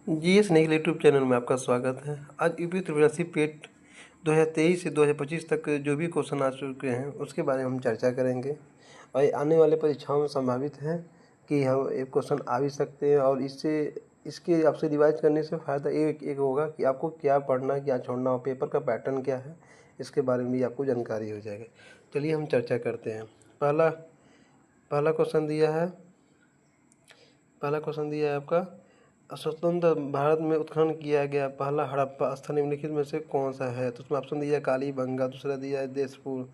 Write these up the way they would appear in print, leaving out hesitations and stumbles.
GS Naegele YouTube channel में आपका स्वागत है। आज यूपी त्रिपरासी पेट 2023 से 2025 तक जो भी क्वेश्चन आ चुके हैं उसके बारे में हम चर्चा करेंगे और ये आने वाले परीक्षाओं में संभावित है कि हम एक क्वेश्चन आ भी सकते हैं और इसके आपसे रिवाइज करने से फ़ायदा एक होगा कि आपको क्या पढ़ना क्या छोड़ना और पेपर का पैटर्न क्या है इसके बारे में भी आपको जानकारी हो जाएगा। चलिए हम चर्चा करते हैं। पहला क्वेश्चन दिया है आपका स्वतंत्र भारत में उत्खनन किया गया पहला हड़प्पा स्थल निम्नलिखित में से कौन सा है। तो उसमें ऑप्शन दिया है कालीबंगा, दूसरा दिया है देशपुर,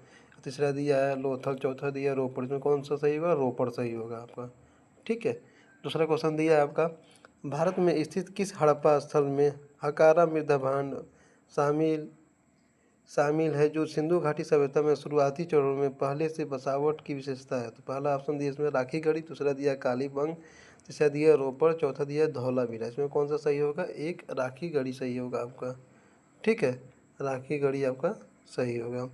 तीसरा दिया है लोथल, चौथा दिया है रोपड़। इसमें कौन सा सही होगा? रोपड़ सही होगा आपका। ठीक है। दूसरा क्वेश्चन दिया है आपका भारत में स्थित किस हड़प्पा स्थल में हकारा मृदा भांड शामिल है जो सिंधु घाटी सभ्यता में शुरुआती चरणों में पहले से बसावट की विशेषता है। तो पहला ऑप्शन दिया इसमें राखी गढ़ी, दूसरा दिया कालीबंग, तीसरा दिया रोपड़, चौथा दिया धौलावीरा। इसमें कौन सा सही होगा? एक राखी गढ़ी सही होगा आपका। ठीक है, राखी गढ़ी आपका सही होगा।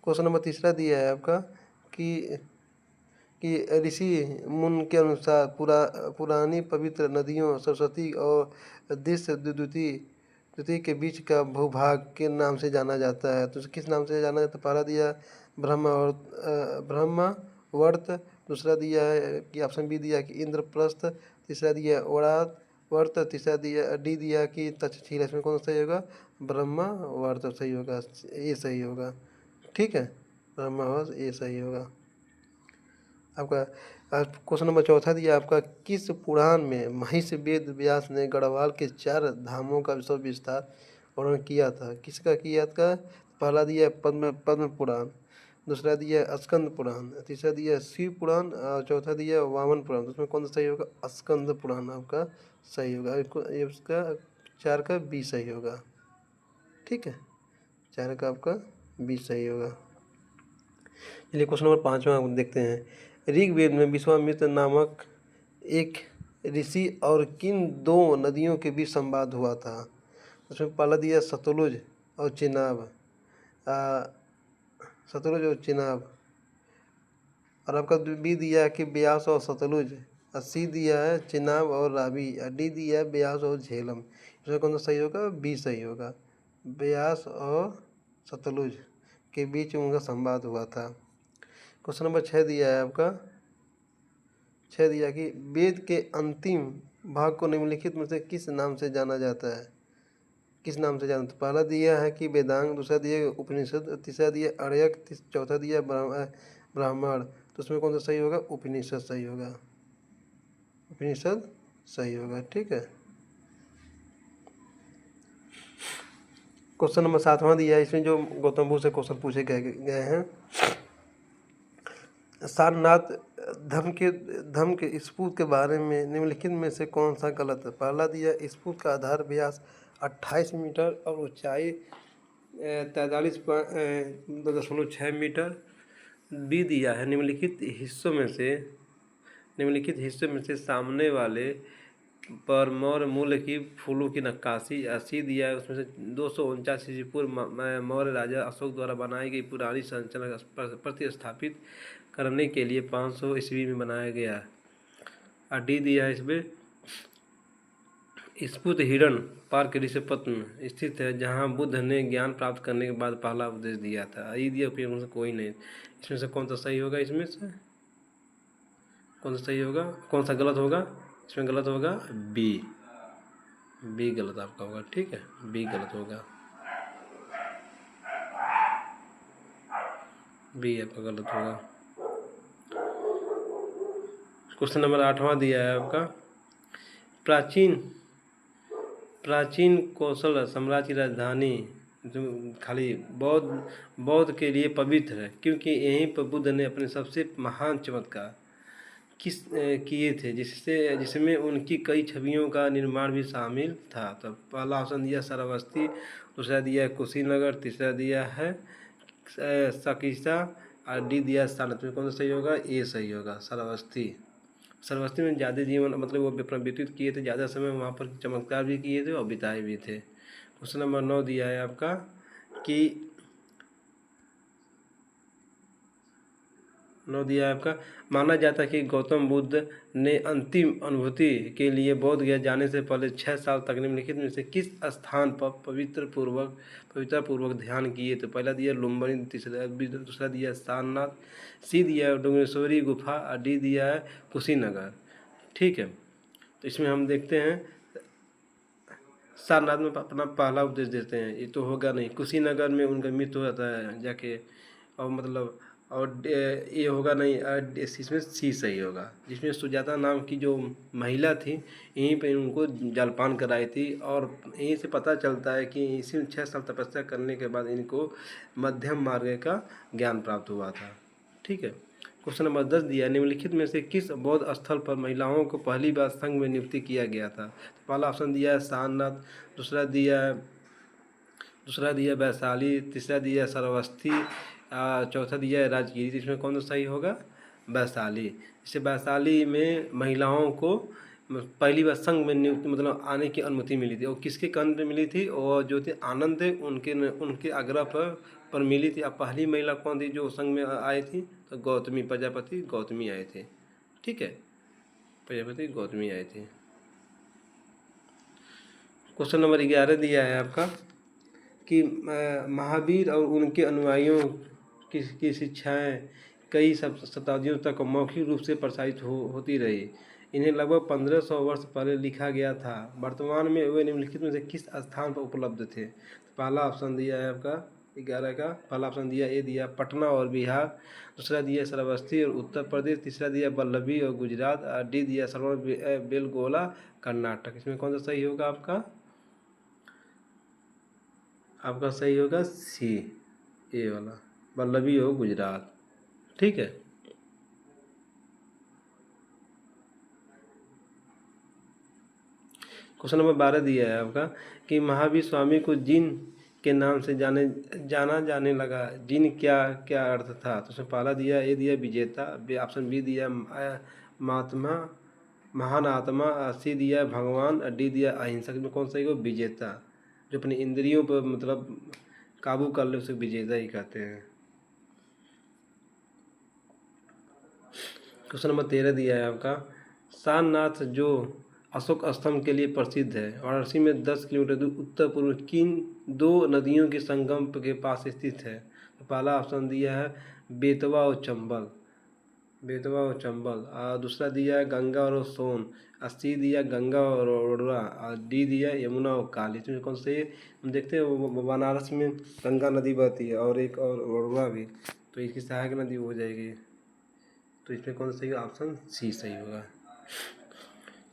क्वेश्चन नंबर तीसरा दिया है आपका कि ऋषि मुन के अनुसार पुरानी पवित्र नदियों सरस्वती और द्वितीय के बीच का भूभाग के नाम से जाना जाता है। तो किस नाम से जाना जाता है? पहला दिया ब्रह्मावर्त, दूसरा दिया है कि ऑप्शन बी दिया कि इंद्रप्रस्थ, तीसरा दिया वर्त, तीसरा डी दिया कि तक्षशिला। इसमें कौन सा सही होगा? ब्रह्मावर्त सही होगा, ये सही होगा। ठीक है, ब्रह्मावर्त ये सही होगा आपका। क्वेश्चन नंबर चौथा दिया आपका किस पुराण में महिष वेद व्यास ने गढ़वाल के 4 धामों का विस्तार वर्णन किया था? किसका किया था? पहला दिया पद्म पुराण, दूसरा दिया स्कंद पुराण, तीसरा दिया शिव पुराण और चौथा दिया वामन पुराण। उसमें कौन सा सही होगा? स्कंद पुराण आपका सही होगा। ये उसका 4 का बी सही होगा। ठीक है, 4 का आपका बी सही होगा। चलिए क्वेश्चन नंबर 5वां देखते हैं। ऋग्वेद में विश्वामित्र नामक एक ऋषि और किन 2 नदियों के बीच संवाद हुआ था? उसमें पहला दिया सतलुज और चिनाब, सतलुज और चिनाब, और आपका बी दिया है कि ब्यास और सतलुज, और सी दिया है चिनाब और रावी, और डी दिया है ब्यास और झेलम। इसमें कौन सा सही होगा? बी सही होगा। ब्यास और सतलुज के बीच उनका संवाद हुआ था। क्वेश्चन नंबर 6 दिया है आपका 6 दिया कि वेद के अंतिम भाग को निम्नलिखित में से किस नाम से जाना जाता है? किस नाम से जाना? तो पहला दिया है कि वेदांग, दूसरा दिया है उपनिषद, तीसरा दिया है अर्यक, चौथा दिया है ब्राह्मण। तो उसमें कौन सा सही होगा? उपनिषद सही होगा। उपनिषद सही होगा। ठीक है। क्वेश्चन नंबर 7वां दिया है। इसमें जो गौतम बुद्ध से क्वेश्चन पूछे गए हैं, सारनाथ धम के स्फूर्त के बारे में निम्नलिखित में से कौन सा गलत है? पहला दिया स्फूर्त का आधार व्यास 28 मीटर और ऊंचाई 43.6 मीटर। बी दिया है निम्नलिखित हिस्सों में से सामने वाले पर मौर्य मूल की फूलों की नक्काशी। सी दिया है उसमें से 249 ईस्वी पूर्व मौर्य राजा अशोक द्वारा बनाई गई पुरानी संरचना प्रतिस्थापित करने के लिए 500 ईस्वी में बनाया गया। और डी दिया है इसमें स्फुट हिरण पार्क ऋषिपत्न स्थित है जहां बुद्ध ने ज्ञान प्राप्त करने के बाद पहला उपदेश दिया था। ये दिया उपयोग से कोई नहीं। इसमें से कौन सा सही होगा? इसमें से कौन सा सही होगा? कौन सा गलत होगा? इसमें गलत होगा बी गलत आपका होगा। ठीक है, बी गलत होगा। बी आपका गलत होगा। क्वेश्चन नंबर 8वां दिया है आपका प्राचीन कौशल साम्राज्य की राजधानी जो खाली बौद्ध के लिए पवित्र है क्योंकि यहीं पर बुद्ध ने अपने सबसे महान चमत्कार किए थे जिसमें उनकी कई छवियों का निर्माण भी शामिल था। तो पहला ऑप्शन दिया श्रावस्ती, दूसरा दिया कुशीनगर, तीसरा दिया है सकीसा, और डी दिया सारनाथ। में कौन सा सही होगा? ए सही होगा, श्रावस्ती में ज़्यादा जीवन मतलब वो अपना व्यतीत किए थे, ज़्यादा समय वहाँ पर चमत्कार भी किए थे और बिताए भी थे। क्वेश्चन नंबर 9 दिया है आपका कि 9 दिया है आपका। माना जाता है कि गौतम बुद्ध ने अंतिम अनुभूति के लिए बोध गया जाने से पहले 6 साल तक निम्नलिखित में से किस स्थान पर पवित्रपूर्वक ध्यान किए? तो पहला दिया लुम्बिनी, दूसरा दिया सारनाथ, सी दिया है डोंगेश्वरी गुफा और डी दिया है कुशीनगर। ठीक है, तो इसमें हम देखते हैं सारनाथ में अपना पहला उपदेश देते हैं, ये तो होगा नहीं। कुशीनगर में उनका मृत्यु हो जाता है जाके, और मतलब और ये होगा नहीं। इसमें सी सही होगा, जिसमें सुजाता नाम की जो महिला थी यहीं पे उनको जलपान कराई थी, और यहीं से पता चलता है कि इसी 6 साल तपस्या करने के बाद इनको मध्यम मार्ग का ज्ञान प्राप्त हुआ था। ठीक है, क्वेश्चन नंबर 10 दिया, निम्नलिखित में से किस बौद्ध स्थल पर महिलाओं को पहली बार संघ में नियुक्ति किया गया था? तो पहला ऑप्शन दिया है सारनाथ, दूसरा दिया वैशाली, तीसरा दिया श्रावस्ती, चौथा दिया है राजगिरी। तो इसमें कौन सा सही होगा? वैशाली। इसे वैशाली में महिलाओं को पहली बार संघ में नियुक्त मतलब आने की अनुमति मिली थी, और किसके कहने पे मिली थी? और जो थे आनंद थे उनके आग्रह पर मिली थी। अब पहली महिला कौन थी जो संघ में आई थी? तो गौतमी, प्रजापति गौतमी आए थे। ठीक है, प्रजापति गौतमी आए थे। क्वेश्चन नंबर 11 दिया है आपका कि महावीर और उनके अनुयायियों की शिक्षाएं कई शताब्दियों तक मौखिक रूप से प्रसारित होती रही। इन्हें लगभग 1500 वर्ष पहले लिखा गया था। वर्तमान में वे निम्नलिखित में से किस स्थान पर उपलब्ध थे? पहला ऑप्शन दिया है आपका 11 का, पहला ऑप्शन दिया ए दिया पटना और बिहार, दूसरा दिया श्रावस्ती और उत्तर प्रदेश, तीसरा दिया वल्लभी और गुजरात, और डी दिया श्रवण बेलगोला कर्नाटक। इसमें कौन सा सही होगा आपका? आपका सही होगा सी, ए वाला, वल्लभी हो गुजरात। ठीक है, क्वेश्चन नंबर 12 दिया है आपका कि महावीर स्वामी को जिन के नाम से जाना जाने लगा, जिन क्या क्या अर्थ था? तो उसमें पहला दिया ए दिया विजेता, ऑप्शन बी दिया महात्मा महान आत्मा, सी दिया भगवान, डी दिया अहिंसक। में कौन सही हो? विजेता। जो अपनी इंद्रियों पर मतलब काबू कर ले उसे विजेता ही कहते हैं। क्वेश्चन नंबर 13 दिया है आपका सारनाथ जो अशोक स्तंभ के लिए प्रसिद्ध है, वाराणसी में 10 किलोमीटर दूर उत्तर पूर्व किन 2 नदियों के संगम के पास स्थित है? तो पहला ऑप्शन दिया है बेतवा और चंबल, दूसरा दिया है गंगा और सोन, सी दिया गंगा और रोडवा, और डी दिया यमुना और काली। इसमें कौन से हम देखते हैं बनारस में गंगा नदी बहती है और एक और रोडवा भी, तो इसकी सहायक नदी हो जाएगी। तो इसमें कौन सा सही होगा? ऑप्शन सी सही होगा।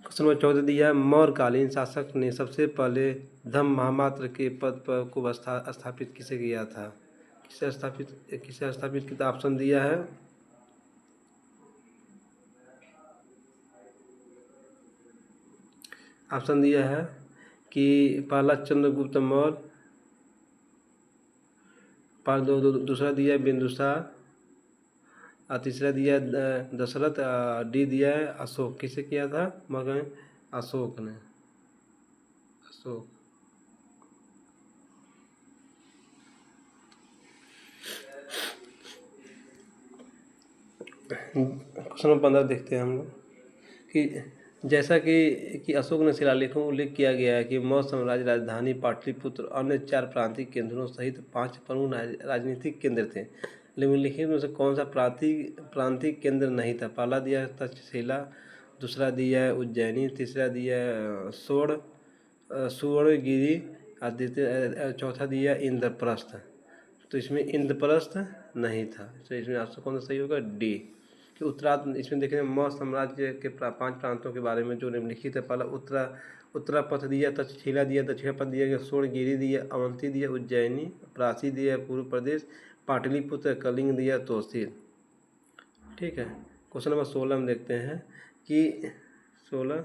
क्वेश्चन नंबर 14 दिया है मौर्यकालीन शासक ने सबसे पहले धम्म महामात्र के पद पर को स्थापित किसे किया था? किसे स्थापित किया? ऑप्शन दिया है कि पहला चंद्रगुप्त मौर्य, दूसरा दिया है बिंदुसार, और तीसरा दिया है दशरथ, डी दिया है अशोक। किसे किया था? मगर अशोक ने, अशोक। क्वेश्चन नंबर 15 देखते हैं हम लोग कि जैसा कि अशोक ने शिलालेखों में उल्लेख किया गया है कि मौर्य साम्राज्य राजधानी पाटलिपुत्र अन्य 4 प्रांतीय केंद्रों सहित 5 प्रमुख राजनीतिक केंद्र थे। निम्नलिखित में से कौन सा प्रांतीय केंद्र नहीं था? पहला दिया है तक्षशिला, दूसरा दिया है उज्जैनी, तीसरा दिया है सुवर्णगिरी, और चौथा दिया इंद्रप्रस्थ। तो इसमें इंद्रप्रस्थ नहीं था, तो इसमें आपसे कौन सा सही होगा? डी। कि उत्तरार्ध इसमें देखें मौर्य साम्राज्य के 5 प्रांतों के बारे में जो निम्नलिखित है। पहला उत्तरापथ दिया, तक्षशिला दिया, दक्षिणापथ दिया गया सुवर्णगिरी दिया, अवंती दिया, उज्जैनी, प्राची दिया पूर्व प्रदेश, पाटलिपुत्र, कलिंग दिया, तोसीर। ठीक है, क्वेश्चन नंबर 16 में देखते हैं कि 16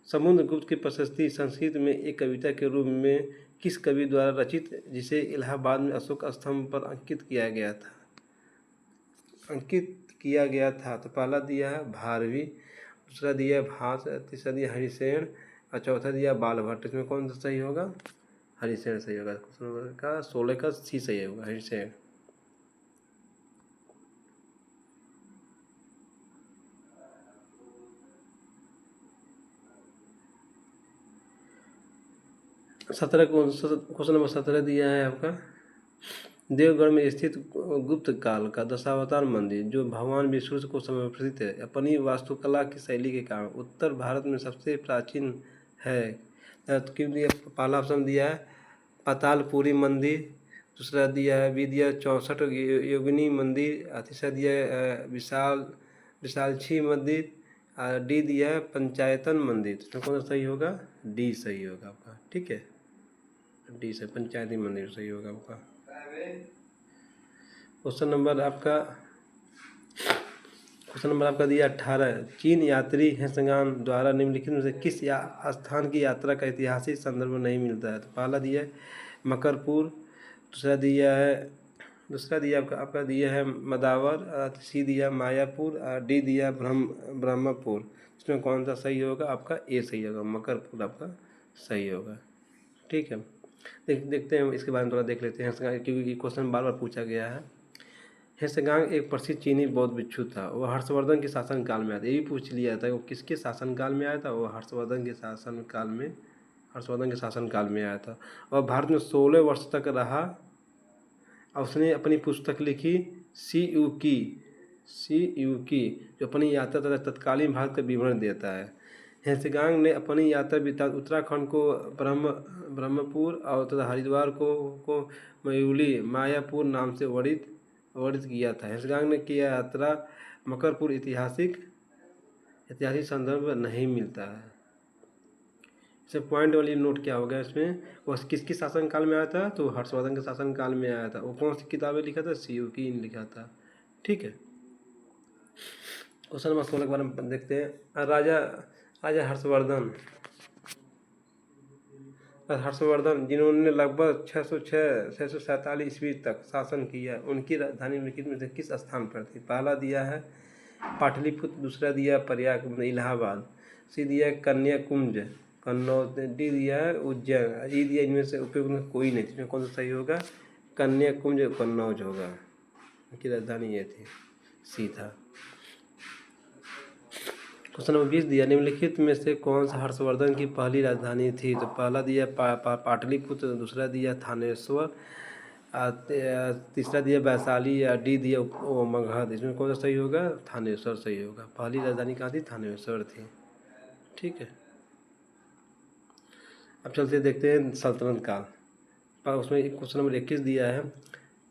समुद्रगुप्त की प्रशस्ति संस्कृत में एक कविता के रूप में किस कवि द्वारा रचित जिसे इलाहाबाद में अशोक स्तंभ पर अंकित किया गया था? तो पहला दिया है भारवी, दूसरा दिया है भास, तीसरा दिया हरिसेन, और चौथा दिया बालभट्ट। इसमें कौन सा सही होगा? हरिसेन सही होगा। क्वेश्चन नंबर का 16 का सी सही होगा, हरिसेन। क्वेश्चन नंबर 17 दिया है आपका, देवगढ़ में स्थित गुप्त काल का दशावतार मंदिर जो भगवान विष्णु को समर्पित है, अपनी वास्तुकला की शैली के कारण उत्तर भारत में सबसे प्राचीन है। तो क्यों दिया? पहला ऑप्शन दिया है पातालपुरी मंदिर, दूसरा दिया है विद्या 64 योगिनी मंदिर, तीसरा दिया है विशालक्षी मंदिर, डी दिया है पंचायतन मंदिर। तो कौन सा सही होगा? डी सही होगा आपका। ठीक है, डी से पंचायती मंदिर सही होगा आपका। क्वेश्चन नंबर आपका दिया 18, चीन यात्री हेसंगान द्वारा निम्नलिखित में से किस स्थान की यात्रा का ऐतिहासिक संदर्भ नहीं मिलता है? तो पहला दिया है मकरपुर, दूसरा दिया आपका दिया है मदावर, सी दिया मायापुर, डी दिया ब्रह्मपुर। इसमें कौन सा सही होगा? आपका ए सही होगा, मकरपुर आपका सही होगा। ठीक है, देखते हैं इसके बारे में थोड़ा देख लेते हैं, क्योंकि ये क्वेश्चन बार बार पूछा गया है। हेसगांग एक प्रसिद्ध चीनी बौद्ध भिक्षु था, वह हर्षवर्धन के शासनकाल में आया था। ये भी पूछ लिया था वो किसके शासनकाल में आया था? वो हर्षवर्धन के शासनकाल में आया था। और भारत में 16 वर्ष तक रहा और उसने अपनी पुस्तक लिखी सी यू की जो अपनी यात्रा तथा तत्कालीन भारत का विवरण देता है। हेसगांग ने अपनी यात्रा बिता उत्तराखंड को ब्रह्मपुर और तथा हरिद्वार को मयूली मायापुर नाम से वर्णित किया था। हेसगांग ने किया यात्रा मकरपुर ऐतिहासिक संदर्भ नहीं मिलता है। इसे पॉइंट वाली नोट क्या होगा इसमें? वह किसके शासनकाल में आया था? तो हर्षवर्धन के शासनकाल में आया था। वो कौन सी किताबें लिखा था? सी यू की लिखा था। ठीक है, क्वेश्चन नंबर 16 के बारे में देखते हैं। राजा हर्षवर्धन जिन्होंने लगभग 647 ईस्वी तक शासन किया, उनकी राजधानी निम्नलिखित में से किस स्थान पर थी? पहला दिया है पाटलिपुत्र, दूसरा दिया प्रयाग इलाहाबाद, सी दिया कन्याकुंज कन्नौज, डी दिया है उज्जैन, ई दिया इनमें से उपयोग में कोई नहीं थी। इसमें कौन सा सही होगा? कन्याकुंज कन्नौज होगा, उनकी राजधानी ये थी, सी था। क्वेश्चन नंबर 20 दिया, निम्नलिखित में से कौन सा हर्षवर्धन की पहली राजधानी थी? तो पहला दिया पाटलिपुत्र, दूसरा दिया थानेश्वर, तीसरा दिया वैशाली, या डी दिया मगध। इसमें कौन सा सही होगा? थानेश्वर सही होगा। पहली राजधानी कहाँ थी? थानेश्वर थी। ठीक है, अब चलते देखते हैं सल्तनत काल। उसमें क्वेश्चन नंबर 21 दिया है,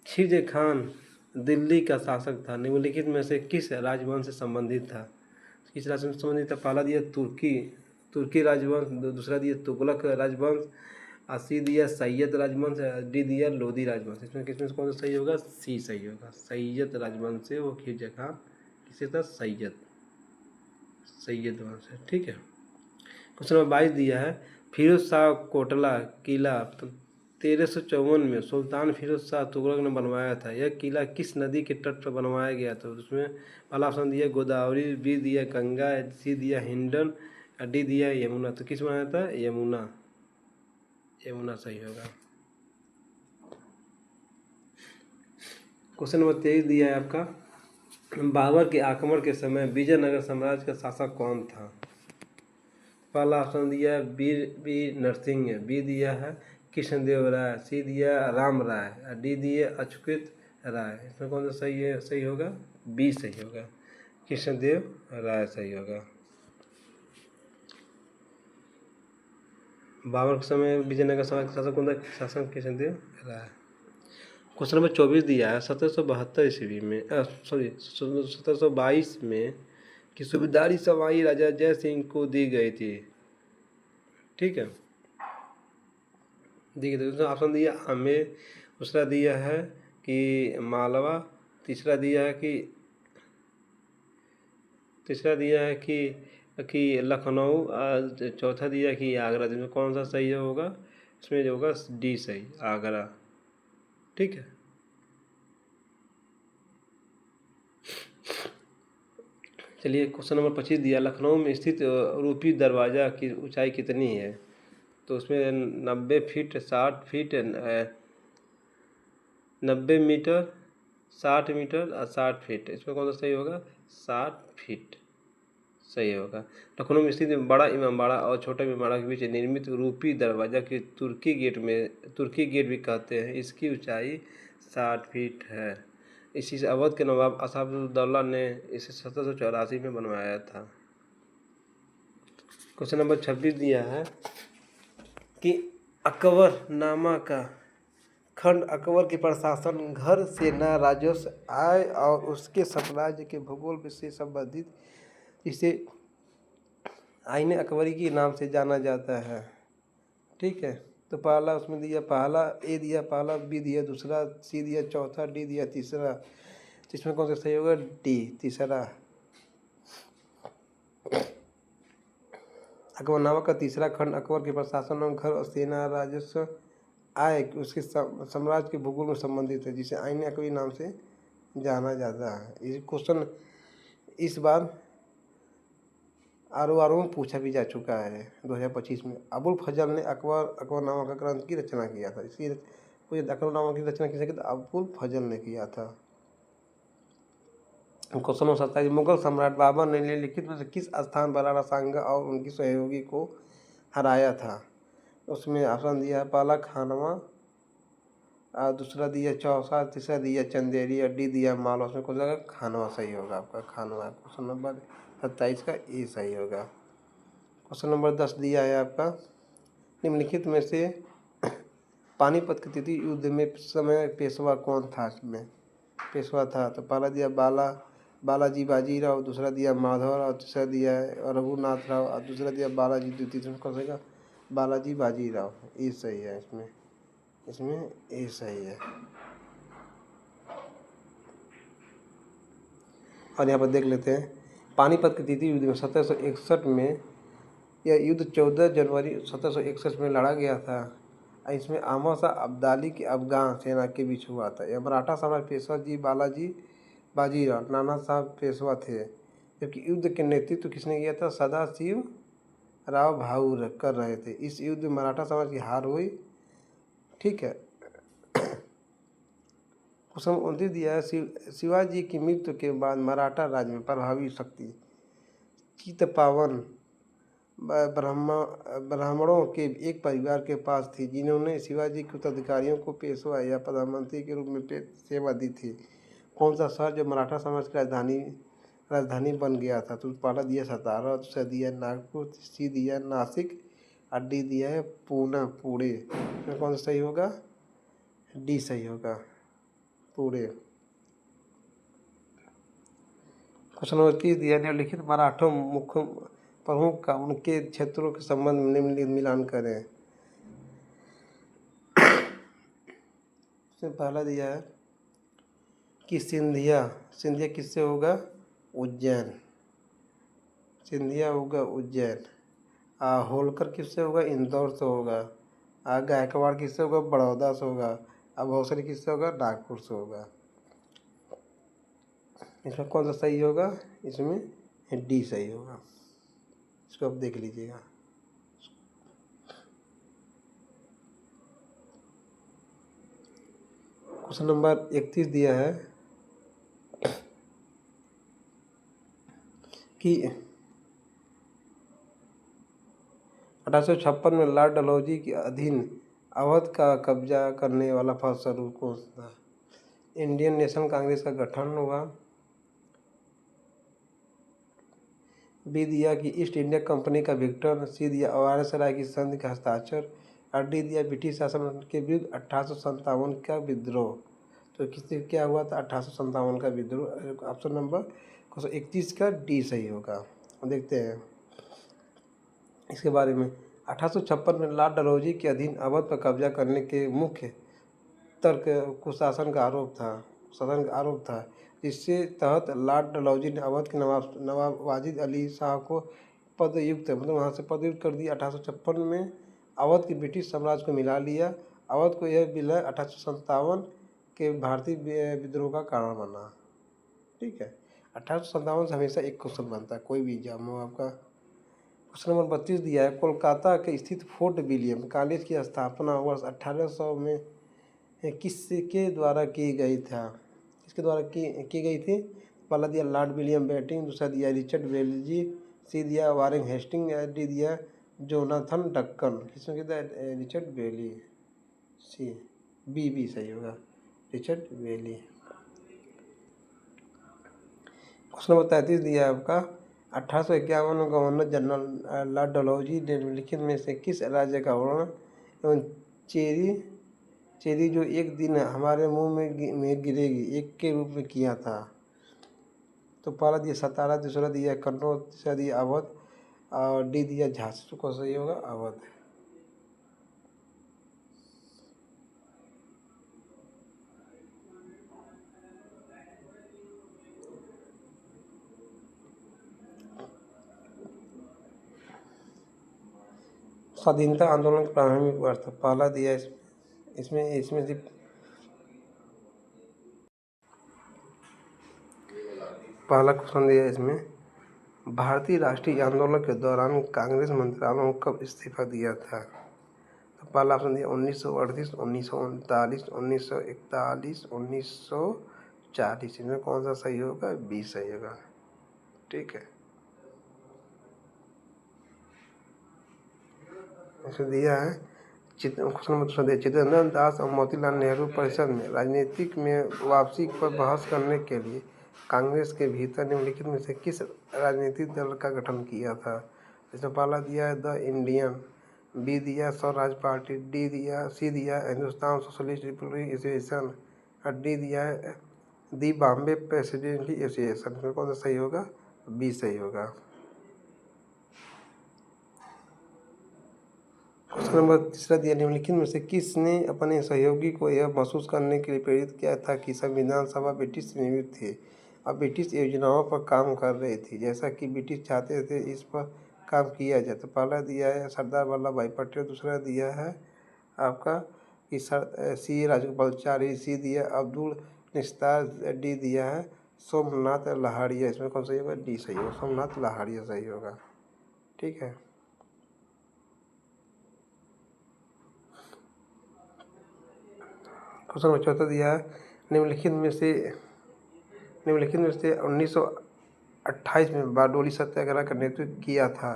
खिलजी खान दिल्ली का शासक था, निम्नलिखित में से किस राजवंश से संबंधित था? किस राजवंश से संबंधित था? पहला दिया तुर्की राजवंश, दूसरा दिया तुगलक राजवंश, सी दिया सैयद राजवंश, डी दिया लोधी राजवंश। इसमें किसमें कौन सा सही होगा? सी सही होगा। सैयद राजवंश से वो खिलजी खान किसे था? सैयद वंश है। ठीक है, क्वेश्चन नंबर 22 दिया है, फिरोज शाह कोटला किला 1354 में सुल्तान फिरोज शाह तुगलक ने बनवाया था। यह किला किस नदी के तट पर बनवाया गया था? उसमें पहला ऑप्शन दिया गोदावरी, बी दिया गंगा, सी दिया हिंडन, डी दिया यमुना। तो किस बनाया था? यमुना सही होगा। क्वेश्चन नंबर 23 दिया है आपका, बाबर के आक्रमण के समय विजयनगर साम्राज्य का शासक कौन था? पहला ऑप्शन दिया है वीर नरसिंह, बी दिया है कृष्णदेव राय, सी दिया राम राय, डी दिया अच्युत राय। इसमें कौन सा सही होगा? बी सही होगा, कृष्णदेव राय सही होगा। बाबर के समय विजयनगर साम्राज्य का शासक कौन था? शासक कृष्णदेव राय। क्वेश्चन नंबर 24 दिया है, 1772 ईस्वी में 1722 में की सूबेदारी सवाई राजा जय सिंह को दी गई थी। ठीक है, देखिए दूसरा ऑप्शन दिया आमेर, दूसरा दिया है कि मालवा, तीसरा दिया है कि लखनऊ, चौथा दिया कि आगरा। जिसमें कौन सा सही होगा? इसमें जो होगा डी सही, आगरा। ठीक है, चलिए क्वेश्चन नंबर 25 दिया, लखनऊ में स्थित रूपी दरवाज़ा की ऊंचाई कितनी है? तो उसमें 90 फीट, 60 फीट, 90 मीटर, 60 मीटर और 60 फीट। इसमें कौन सा सही होगा? 60 फीट सही होगा। लखनऊ में स्थित बड़ा इमामबाड़ा और छोटा इमामबाड़ा के बीच निर्मित रूपी दरवाज़ा की तुर्की गेट भी कहते हैं। इसकी ऊंचाई 60 फीट है। इसी से अवध के नवाब असाफुद्दौला ने इसे 1784 में बनवाया था। क्वेश्चन नंबर 26 दिया है कि अकबरनामा का खंड अकबर के प्रशासन, घर, सेना, राजस्व, आय और उसके साम्राज्य के भूगोल से संबंधित इसे आईने अकबरी के नाम से जाना जाता है। ठीक है, तो पहला उसमें दिया, पहला ए दिया, पहला बी दिया, दूसरा सी दिया, चौथा डी दिया, तीसरा, तो इसमें कौन सा सही होगा? डी, तीसरा। अकबरनामा का तीसरा खंड अकबर के प्रशासन और घर और सेना, राजस्व, आय उसके साम्राज्य के भूगोल में संबंधित है, जिसे आईने अकबरी नाम से जाना जाता है। ये क्वेश्चन इस बार आर में पूछा भी जा चुका है 2025 में। अबुल फजल ने अकबरनामा का ग्रंथ की रचना किया था। इसकी अकबरनामा की रचना किसने की? तो अबुल फजल ने किया था। क्वेश्चन नंबर 27, मुगल सम्राट बाबर ने निम्नलिखित में से किस स्थान पर राणा सांगा और उनकी सहयोगी को हराया था? उसमें ऑप्शन दिया है, पहला खानवा, दूसरा दिया चौसा, तीसरा दिया चंदेरी और डी दिया मालवा। उसमें कौन सा खानवा सही होगा? आपका खानवा। क्वेश्चन नंबर 27 का ए सही होगा। क्वेश्चन नंबर 10 दिया है आपका, निम्नलिखित में से पानीपत के तृतीय युद्ध में समय पेशवा कौन था? इसमें पेशवा था, तो पहला दिया बालाजी बाजीराव, दूसरा दिया माधवराव, तीसरा दिया रघुनाथ राव और दूसरा दिया बालाजी द्वितीय। इसमें कौन सा? बालाजी बाजीराव। ये सही है। इसमें ए सही है। और यहाँ पर देख लेते हैं, पानीपत के तृतीय युद्ध में 1761 में, यह युद्ध 14 जनवरी 1761 में लड़ा गया था। इसमें आमा शाह अब्दाली की अफगान सेना के बीच हुआ था। यह मराठा सम्राट पेशवा जी बालाजी बाजीराव नाना साहब पेशवा थे, जबकि युद्ध के नेतृत्व किसने किया था? सदाशिव राव भाऊ कर रहे थे। इस युद्ध में मराठा समाज की हार हुई। ठीक है। क्वेश्चन 29 दिया है, शिवाजी की मृत्यु के बाद मराठा राज्य में प्रभावी शक्ति चित्तपावन ब्राह्मणों के एक परिवार के पास थी, जिन्होंने शिवाजी के उत्तराधिकारियों को पेशवा या प्रधानमंत्री के रूप में सेवा दी थी। कौन सा शहर जो मराठा समाज की राजधानी बन गया था? तो पहला दिया सतारा, दूसरा दिया नागपुर, सी दिया नासिक और डी दिया है पुणे। इसमें कौन सा सही होगा? डी सही होगा, पुणे। क्वेश्चन नंबर 30 दिया, निम्नलिखित मराठों मुख्य प्रमुख का उनके क्षेत्रों के संबंध में निम्नलिखित मिलान करें। इसमें पहला दिया है कि सिंधिया किससे होगा? उज्जैन। सिंधिया होगा उज्जैन। होलकर किससे होगा? इंदौर से होगा। गायकवाड़ किससे होगा? बड़ौदा से होगा। भोसले किससे होगा? नागपुर से होगा। इसमें कौन सा सही होगा? इसमें डी सही होगा। इसको आप देख लीजिएगा। क्वेश्चन नंबर 31 दिया है कि 1856 में लॉर्ड डलहौजी के अधीन अवध का कब्जा करने वाला फलस्वरूप कौन था? इंडियन नेशनल कांग्रेस का गठन हुआ। बी दिया कि ईस्ट इंडिया कंपनी का विघटन। सी दिया वायसराय की संधि का हस्ताक्षर और डी दिया ब्रिटिश शासन के विरुद्ध 1857 का विद्रोह। तो किससे क्या हुआ था? 1857 का विद्रोह। ऑप्शन नंबर 31 का डी सही होगा। देखते हैं इसके बारे में। 1856 में लॉर्ड डलहौजी के अधीन अवध पर कब्जा करने के मुख्य तर्क कुशासन का आरोप था, जिसके तहत लॉर्ड डलहौजी ने अवध के नवाब वाजिद अली शाह को पदयुक्त वहाँ से पदयुक्त कर दिया। 1856 में अवध के ब्रिटिश साम्राज्य को मिला लिया। अवध को यह विलय 1857 के भारतीय विद्रोह का कारण बना। ठीक है, 1857 से हमेशा एक क्वेश्चन बनता है, कोई भी एग्जाम हो आपका। क्वेश्चन नंबर 32 दिया है, कोलकाता के स्थित फोर्ट विलियम कॉलेज की स्थापना वर्ष 1800 में किसके द्वारा की गई की गई थी? पहला दिया लॉर्ड विलियम बेंटिंक, दूसरा दिया रिचर्ड वेलजी, सी दिया वारेन हेस्टिंग, डी दिया जोनाथन डक्कन, किसमें कहता है रिचर्ड बेली, सी बी सही होगा, रिचर्ड बेली। क्वेश्चन नंबर 33 दिया है आपका, 1851 में गवर्नर जनरल लॉर्ड डलहौजी ने निम्नलिखित में से किस राज्य का वर्णन एवं चेरी जो एक दिन हमारे मुंह में गिरेगी एक के रूप में किया था? तो पहला दिया सतारा, दूसरा दिया कन्नौज, तीसरा दिया अवध और डी दिया झांसी। तो कौन सा ये होगा? अवध। स्वाधीनता आंदोलन का प्रारंभिक वर्ष पहला दिया इसमें से पहला क्वेश्चन दिया इसमें, भारतीय राष्ट्रीय आंदोलन के दौरान कांग्रेस मंत्रालयों को कब इस्तीफा दिया था? तो पहला ऑप्शन दिया 1938, 1939, 1941, 1940। इसमें कौन सा सही होगा? बी सही होगा। ठीक है, इसमें दिया है क्वेश्चन नंबर दूसरा दिया, चित्तरंजन दास और मोतीलाल नेहरू परिषद में राजनीतिक में वापसी पर बहस करने के लिए कांग्रेस के भीतर निम्नलिखित में से किस राजनीतिक दल का गठन किया था? इसमें पहला दिया है द इंडियन, बी दिया स्वराज पार्टी, सी दिया हिंदुस्तान सोशलिस्ट रिपब्लिक एसोसिएशन और डी दिया है दी बॉम्बे प्रेसिडेंसी एसोसिएशन। इसमें कौन सा सही होगा? बी सही होगा। क्वेश्चन नंबर तीसरा दिया, निम्नलिखित में से किसने अपने सहयोगी को यह महसूस करने के लिए प्रेरित किया था कि संविधान सभा ब्रिटिश से निर्मित थी और ब्रिटिश योजनाओं पर काम कर रही थी जैसा कि ब्रिटिश चाहते थे इस पर काम किया जाए? तो पहला दिया है सरदार वल्लभ भाई पटेल, दूसरा दिया है आपका कि सी राजगोपालाचारी, सी दिया अब्दुल निस्तार, डी दिया है सोमनाथ लाहड़िया। इसमें कौन सही होगा? डी सही होगा, सोमनाथ लाहड़िया सही होगा। ठीक है, क्वेश्चन नंबर चौथा दिया है, निम्नलिखित में से 1928 में बारडोली सत्याग्रह का नेतृत्व किया था?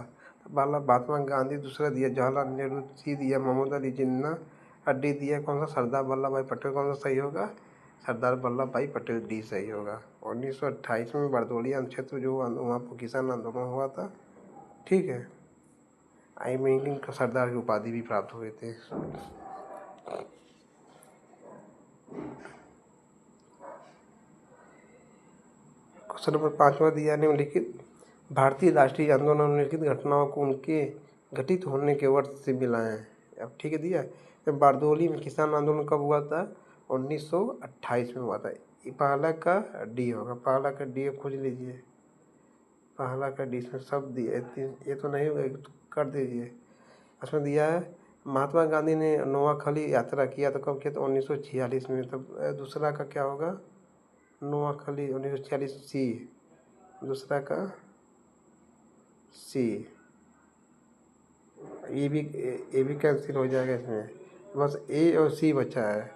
पहला महात्मा गांधी, दूसरा दिया जवाहरलाल नेहरू, सी दिया मोहम्मद अली जिन्ना और डी दिया कौन सा? सरदार वल्लभ भाई पटेल। कौन सा सही होगा? सरदार वल्लभ भाई पटेल, डी सही होगा। 1928 में बारडोली क्षेत्र जो वहाँ पर किसान आंदोलन हुआ था। ठीक है, आई मीन का सरदार की उपाधि भी प्राप्त हुए थे। क्वेश्चन नंबर 5वां दिया, निम्नलिखित भारतीय राष्ट्रीय आंदोलन निम्नलिखित घटनाओं को उनके घटित होने के वर्ष से मिलाएं। अब ठीक है दिया, जब बारडोली में किसान आंदोलन कब हुआ था? 1928 में हुआ था। पहला का डी होगा, पहला का डी खोज लीजिए, पहला का डी। इसमें सब दिया, ये तो नहीं होगा, तो कर दीजिए। इसमें दिया है महात्मा गांधी ने नोआखली यात्रा किया तो कब किया? तो 1946 में। तब दूसरा का क्या होगा? नोआखली 1946 सी, दूसरा का सी। ये भी कैंसिल हो जाएगा, इसमें बस ए और सी बचा है।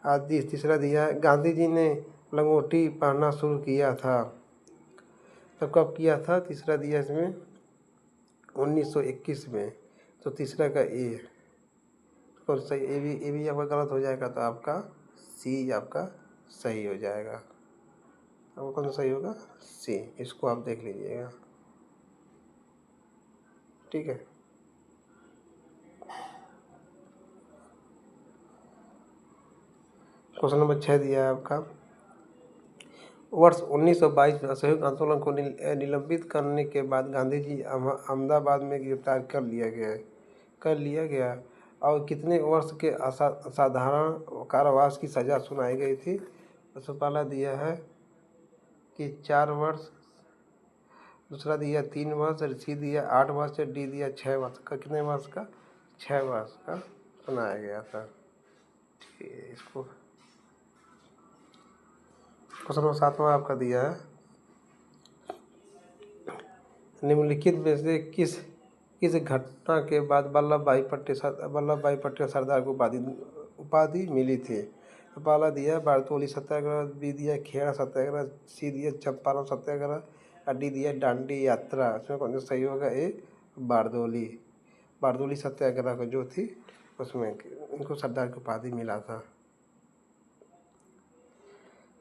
आदि तीसरा दिया है गांधी जी ने लंगोटी पहनना शुरू किया था, तब कब किया था? तीसरा दिया इसमें 1921 में। तो तीसरा का ए, तो सही ए भी आपका गलत हो जाएगा, तो आपका सी आपका सही हो जाएगा। अब कौन सा सही होगा? सी। इसको आप देख लीजिएगा। ठीक है, क्वेश्चन नंबर 6 दिया है आपका, वर्ष 1922 में असहयोग आंदोलन को निलंबित करने के बाद गांधी जी अहमदाबाद में गिरफ्तार कर लिया गया और कितने वर्ष के असाधारण कारावास की सज़ा सुनाई गई थी? उसमें पहला दिया है कि 4 वर्ष, दूसरा दिया 3 वर्ष, सी दिया 8 वर्ष, डी दिया 6 वर्ष का। कितने वर्ष का? 6 वर्ष का सुनाया गया था। ठीक है, इसको क्वेश्चन नंबर 7वां आपका दिया है, निम्नलिखित में से किस घटना के बाद वल्लभ भाई पटेल सरदार को उपाधि मिली थी? तो पहला दिया बारडोली सत्याग्रह, बी दिया खेड़ा सत्याग्रह, सी दिया चंपारण सत्याग्रह, और डी दिया दांडी यात्रा, इसमें कौन सा सही होगा? ए बारदोली। बारदोली सत्याग्रह जो थी उसमें इनको सरदार की उपाधि मिला था।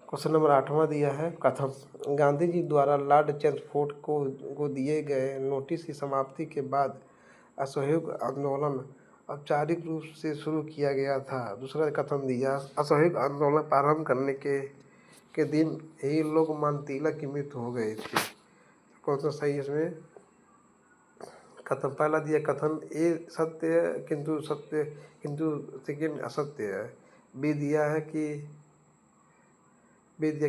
क्वेश्चन नंबर 8वां दिया है कथम। गांधी जी द्वारा लॉर्ड चेम्सफोर्ड को दिए गए नोटिस की समाप्ति के बाद असहयोग आंदोलन औपचारिक रूप से शुरू किया गया था। दूसरा कथन दिया असहयोग आंदोलन प्रारंभ करने के दिन ही लोकमान्य तिलक की मृत्यु हो गई थी। कौन सा सही है इसमें? कथन पहला दिया कथन ए सत्य है किंतु सेकेंड असत्य है। बी दिया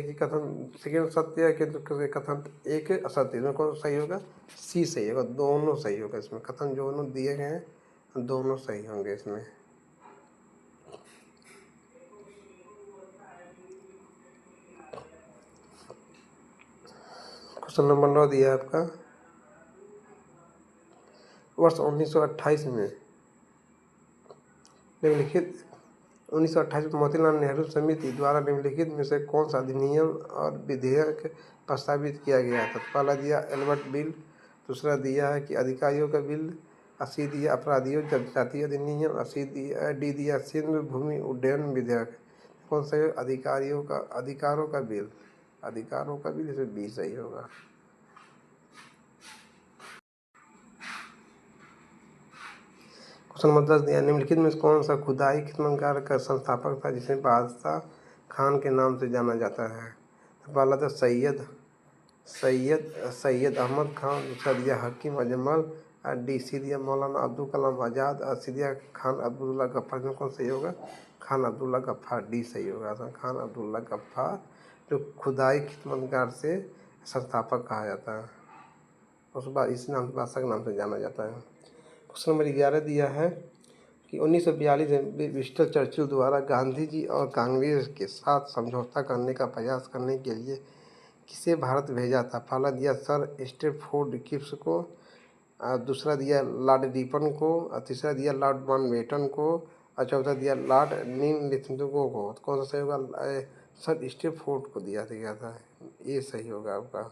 कि कथन सेकेंड सत्य है किंतु कथन एक असत्य है। कौन सही होगा? सी सही होगा, दोनों सही होगा इसमें। कथन जो दोनों दिए गए हैं दोनों सही होंगे इसमें। क्वेश्चन नंबर 9 दिया है आपका वर्ष 1928 में निम्नलिखित 1928 में मोतीलाल नेहरू समिति द्वारा निम्नलिखित में से कौन सा अधिनियम और विधेयक प्रस्तावित किया गया था? पहला दिया एल्बर्ट बिल, दूसरा दिया है कि अधिकारियों का बिल, अस्सी दिया अपराधियों जनजातीय अधिनियम, डी दिया सिंधु भूमि उड्डयन विधेयक। कौन सा अधिकारों का बिल इसमें बी सही होगा। क्वेश्चन नंबर 10 दिया निम्नलिखित में कौन सा खुदाई खिदमतगार का संस्थापक था जिसे बादशाह खान के नाम से जाना जाता है? पहला था सैयद अहमद खान, दूसरा दिया हकीम अजमल, डी सी दिया मौलाना अब्दुल कलाम आज़ाद, और सी दिया खान अब्दुल्ला गफ्फार। में कौन सही होगा? खान अब्दुल्ला गफ्फार, डी सही होगा। खान अब्दुल्ला गफ्फार जो खुदाई खिदमतगार से संस्थापक कहा जाता है, उस बाद इस नाम से बादशाह के नाम से जाना जाता है। क्वेश्चन नंबर 11 दिया है कि 1942 में विंस्टन चर्चिल द्वारा गांधी जी और कांग्रेस के साथ समझौता करने का प्रयास करने के लिए किसे भारत भेजा था? पहला दिया सर स्टैमफोर्ड क्लिप्स को, दूसरा दिया लॉर्ड रिपन को, और तीसरा दिया लॉर्ड माउंटबेटन को, और चौथा दिया लॉर्ड लिथुगो को। तो कौन सा सही होगा? सर स्टैमफोर्ड को दिया था, ये सही होगा आपका।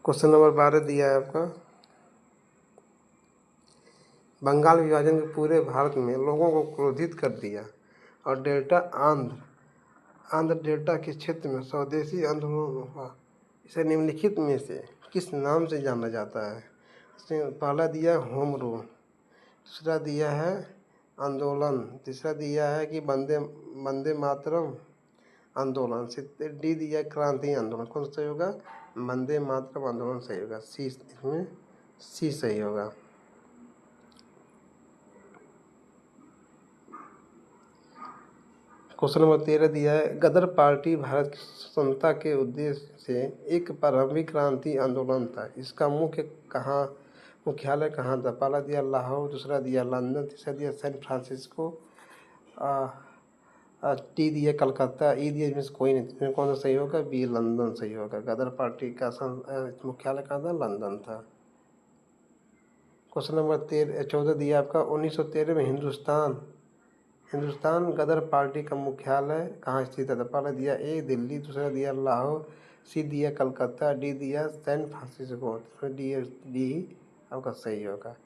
क्वेश्चन नंबर 12 दिया है आपका बंगाल विभाजन के पूरे भारत में लोगों को क्रोधित कर दिया और डेल्टा आंध्र डेल्टा के क्षेत्र में स्वदेशी आंदोलन हुआ। इसे निम्नलिखित में से किस नाम से जाना जाता है? इसमें पहला दिया होम रूल, दूसरा दिया है आंदोलन, तीसरा दिया है कि वंदे मातरम आंदोलन, डी दिया क्रांति आंदोलन। कौन सा सही होगा? वंदे मातरम आंदोलन सही होगा। सी इसमें सी सही होगा। क्वेश्चन नंबर 13 दिया है गदर पार्टी भारत की स्वतंत्रता के उद्देश्य से एक प्रारंभिक क्रांति आंदोलन था। इसका मुख्यालय कहाँ था? पहला दिया लाहौर, दूसरा दिया लंदन, तीसरा दिया सैन फ्रांसिस्को, टी दिया कलकत्ता, ई दिया इसमें कोई नहीं। इसमें कौन सा सही होगा? बी लंदन सही होगा। गदर पार्टी का मुख्यालय कहाँ था? लंदन था। क्वेश्चन नंबर 14 दिया आपका 1913 में हिंदुस्तान गदर पार्टी का मुख्यालय कहाँ स्थित था? पहला दिया ए दिल्ली, दूसरा दिया लाहौर, सी दिया कलकत्ता, डी दिया सैन फ्रांसिस्को। डी आपका सही होगा।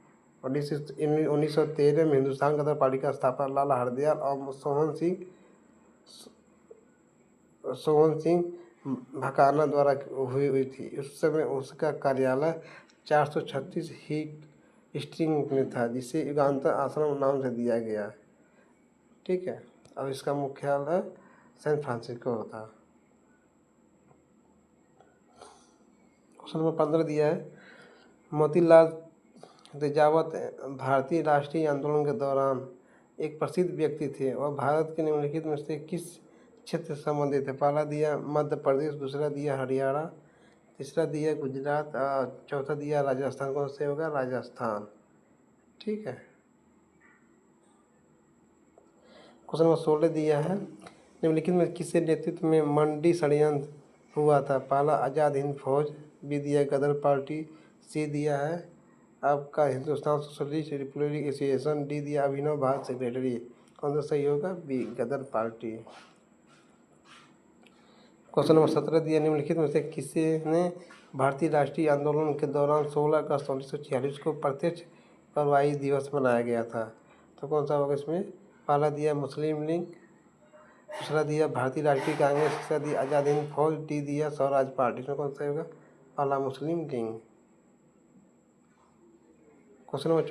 1913 में हिंदुस्तान गदर पार्टी का स्थापना लाला हरदयाल और सोहन सिंह भकाना द्वारा हुई थी। उस समय उसका कार्यालय 436 हीट स्ट्रीट में था, जिसे युगांतर आश्रम नाम से दिया गया। ठीक है, अब इसका मुख्यालय सैन फ्रांसिस्को था। क्वेश्चन नंबर 15 दिया है मोतीलाल नेजावत भारतीय राष्ट्रीय आंदोलन के दौरान एक प्रसिद्ध व्यक्ति थे। वह भारत के निम्नलिखित में से किस क्षेत्र से संबंधित है? पहला दिया मध्य प्रदेश, दूसरा दिया हरियाणा, तीसरा दिया गुजरात, चौथा दिया राजस्थान। कौन से होगा? राजस्थान। ठीक है। क्वेश्चन नंबर 16 दिया है निम्नलिखित में किसके नेतृत्व में मंडी षड्यंत्र हुआ था? पहला आज़ाद हिंद फौज, बी दिया गदर पार्टी, सी दिया है आपका Hindustan socialist Republic association, D दिया अभिनव भारत सेक्रेटरी। कौन सा सही होगा? बी गदर पार्टी। क्वेश्चन नंबर 17 दिया, निम्नलिखित में से किसने भारतीय राष्ट्रीय आंदोलन के दौरान 16 अगस्त 1946 को प्रत्यक्ष कार्रवाई दिवस मनाया गया था? तो कौन सा होगा इसमें? पहला दिया मुस्लिम लीग, दूसरा दिया भारतीय राष्ट्रीय कांग्रेस, तीसरा दिया आज़ाद हिंद फौज, डी दिया स्वराज पार्टी। इसमें कौन सा होगा? पहला मुस्लिम लीग। क्वेश्चन नंबर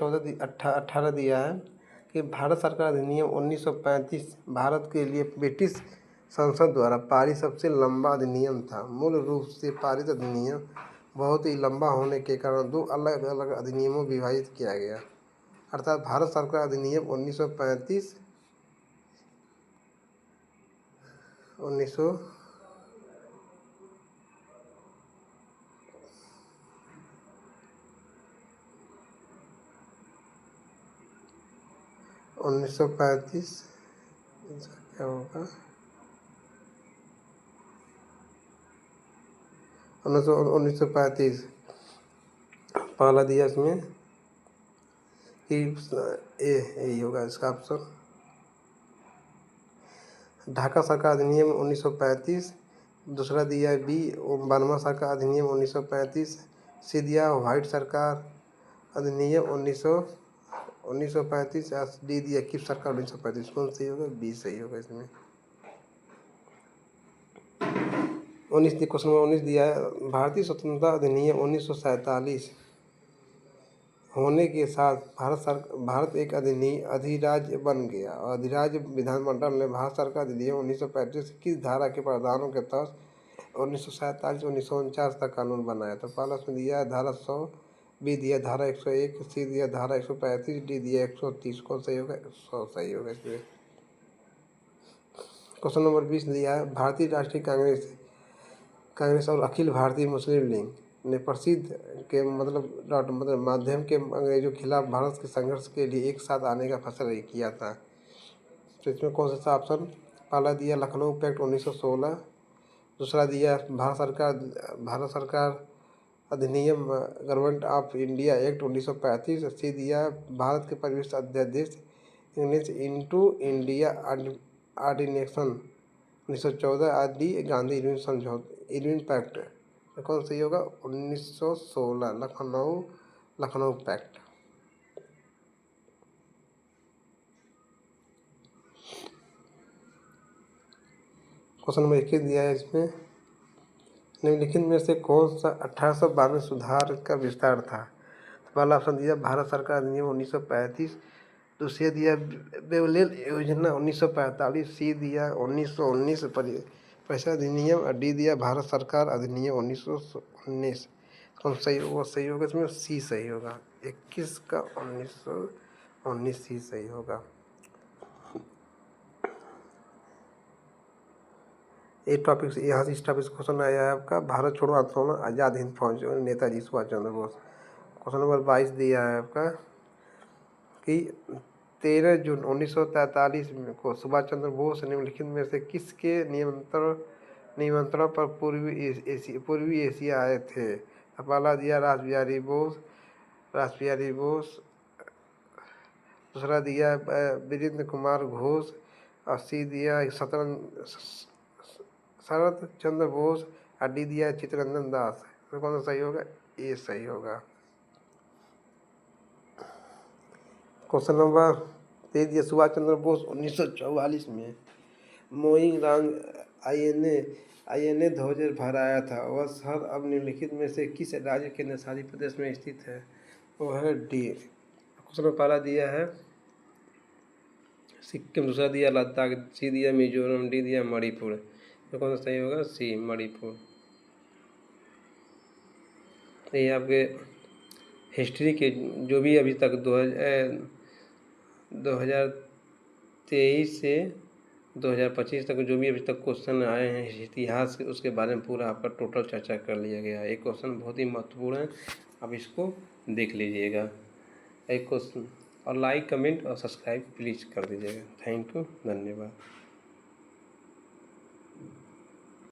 18 दिया है कि भारत सरकार अधिनियम 1935 भारत के लिए ब्रिटिश संसद द्वारा पारित सबसे लंबा अधिनियम था। मूल रूप से पारित अधिनियम बहुत ही लंबा होने के कारण दो अलग अलग अधिनियमों विभाजित किया गया, अर्थात भारत सरकार अधिनियम 1935 1935 क्या होगा? 1935 पहला दिया इसमें कि यही होगा इसका ऑप्शन। ढाका सरकार अधिनियम 1935, दूसरा दिया बी बर्मा सरकार अधिनियम 1935, सी दिया व्हाइट सरकार अधिनियम 1935, डी दिया किप सरकार 1935। कौन सही होगा? बी सही होगा इसमें। 19 क्वेश्चन नंबर 19 दिया है, भारतीय स्वतंत्रता अधिनियम 1947 होने के साथ भारत एक अधिराज्य बन गया और अधिराज्य विधानमंडल ने भारत सरकार अधिनियम 1935 की धारा के प्रावधानों के तहत 1947-1949 तक कानून बनाया। तो पहला उसमें दिया धारा 100, बी दिया धारा 101, सी दिया धारा 135, डी दिया 130। कौन सही होगा? 100 सही होगा इसमें। क्वेश्चन नंबर 20 दिया है, भारतीय राष्ट्रीय कांग्रेस और अखिल भारतीय मुस्लिम लीग ने प्रसिद्ध के मतलब माध्यम के अंग्रेजों के खिलाफ भारत के संघर्ष के लिए एक साथ आने का फैसला किया था। तो इसमें कौन सा ऑप्शन? पहला दिया लखनऊ पैक्ट 1916, दूसरा दिया भारत सरकार अधिनियम government of India act 1935, C दिया भारत के परिवेश अध्यादेश English into India ordination 1914, D Gandhi Irwin pact. कौन सही होगा? 1916 लखनऊ पैक्ट। क्वेश्चन नंबर 21 दिया है, इसमें निम्नलिखित में से कौन सा 1892 सुधार का विस्तार था? पहला ऑप्शन दिया भारत सरकार अधिनियम 1935, दूसरे दिया बेवलेल योजना 1945, सी दिया 1919 परिषद अधिनियम, डी दिया भारत सरकार अधिनियम 1919। कौन सही वो सही होगा? इसमें सी सही होगा। 21 का 1919 सी सही होगा। एक टॉपिक से यहाँ से इस टॉपिक से क्वेश्चन आया है आपका, भारत छोड़ो आंदोलन आज़ाद हिंद फौज नेताजी सुभाष चंद्र बोस। क्वेश्चन नंबर 22 दिया है आपका कि 13 जून 1943 को सुभाष चंद्र बोस निम्नलिखित में से किसके निमंत्रण पर पूर्वी एशिया आए थे? पहला दिया रास बिहारी बोस, दूसरा दिया वीरेंद्र कुमार घोष, और सी दिया शरद चंद्र बोस, और डी दिया चित्तरंजन दास। तो कौन सा सही होगा? ए सही होगा। क्वेश्चन नंबर 23 दिया सुभाष चंद्र बोस 1944 में मोइंग रांग आईएनए ध्वज फहराया था। वह शहर अब निम्नलिखित में से किस राज्य के नैनीताल प्रदेश में स्थित है? वो है डी। क्वेश्चन नंबर पहला दिया है सिक्किम, दूसरा दिया लद्दाख, सी दिया मिजोरम, डी दिया मणिपुर। तो कौन सा सही होगा? सी मणिपुर। ये आपके हिस्ट्री के जो भी अभी तक 2023 से 2025 तक जो भी अभी तक क्वेश्चन आए हैं इतिहास के, उसके बारे में पूरा आपका टोटल चर्चा कर लिया गया है। एक क्वेश्चन बहुत ही महत्वपूर्ण है, आप इसको देख लीजिएगा। एक क्वेश्चन और लाइक कमेंट और सब्सक्राइब प्लीज़ कर दीजिएगा। थैंक यू, धन्यवाद।